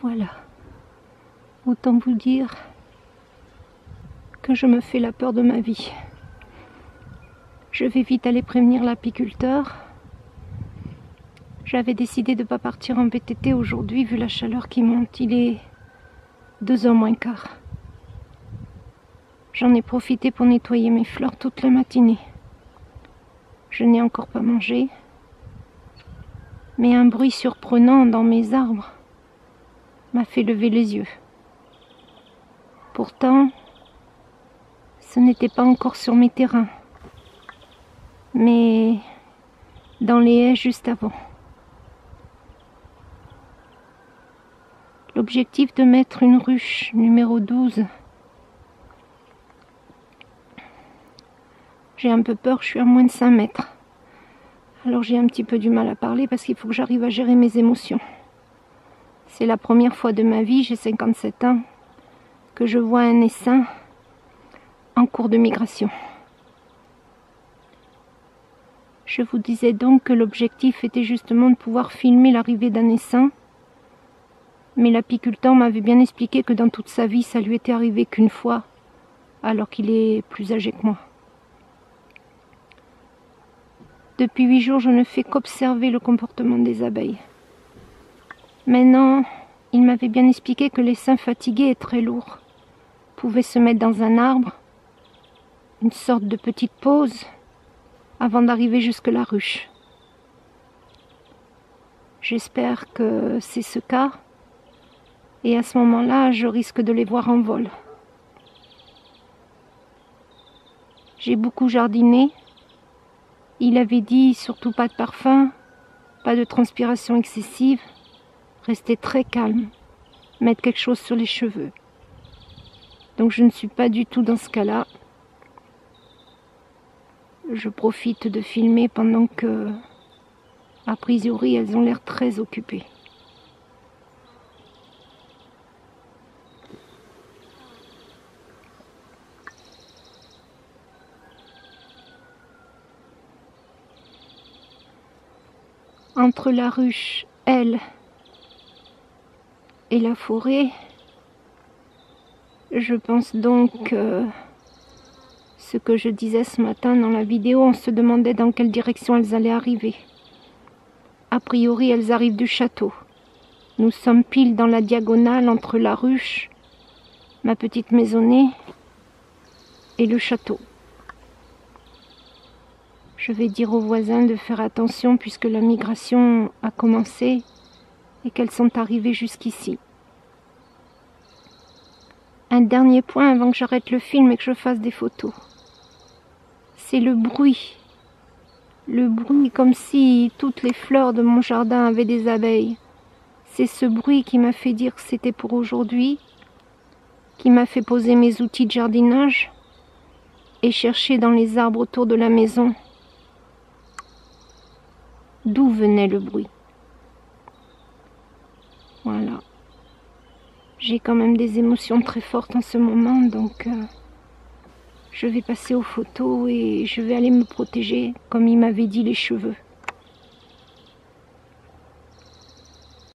Voilà. Autant vous dire que je me fais la peur de ma vie. Je vais vite aller prévenir l'apiculteur. J'avais décidé de ne pas partir en VTT aujourd'hui vu la chaleur qui monte. Il est 2h moins quart. J'en ai profité pour nettoyer mes fleurs toute la matinée. Je n'ai encore pas mangé. Mais un bruit surprenant dans mes arbres m'a fait lever les yeux. Pourtant, ce n'était pas encore sur mes terrains, mais dans les haies juste avant. L'objectif de mettre une ruche numéro 12, j'ai un peu peur, je suis à moins de 5 mètres. Alors j'ai un petit peu du mal à parler parce qu'il faut que j'arrive à gérer mes émotions. C'est la première fois de ma vie, j'ai 57 ans, que je vois un essaim en cours de migration. Je vous disais donc que l'objectif était justement de pouvoir filmer l'arrivée d'un essaim, mais l'apiculteur m'avait bien expliqué que dans toute sa vie, ça lui était arrivé qu'une fois, alors qu'il est plus âgé que moi. Depuis 8 jours, je ne fais qu'observer le comportement des abeilles. Maintenant, il m'avait bien expliqué que l'essaim fatigué et très lourd pouvait se mettre dans un arbre, une sorte de petite pause, avant d'arriver jusque la ruche. J'espère que c'est ce cas, et à ce moment-là, je risque de les voir en vol. J'ai beaucoup jardiné. Il avait dit surtout pas de parfum, pas de transpiration excessive, rester très calme, mettre quelque chose sur les cheveux. Donc je ne suis pas du tout dans ce cas-là. Je profite de filmer pendant que, a priori, elles ont l'air très occupées. Entre la ruche, elle, et la forêt, je pense donc ce que je disais ce matin dans la vidéo, on se demandait dans quelle direction elles allaient arriver. A priori, elles arrivent du château. Nous sommes pile dans la diagonale entre la ruche, ma petite maisonnée et le château. Je vais dire aux voisins de faire attention puisque la migration a commencé et qu'elles sont arrivées jusqu'ici. Un dernier point avant que j'arrête le film et que je fasse des photos. C'est le bruit. Le bruit comme si toutes les fleurs de mon jardin avaient des abeilles. C'est ce bruit qui m'a fait dire que c'était pour aujourd'hui, qui m'a fait poser mes outils de jardinage et chercher dans les arbres autour de la maison d'où venait le bruit. Voilà. J'ai quand même des émotions très fortes en ce moment, donc je vais passer aux photos et je vais aller me protéger, comme il m'avait dit, les cheveux.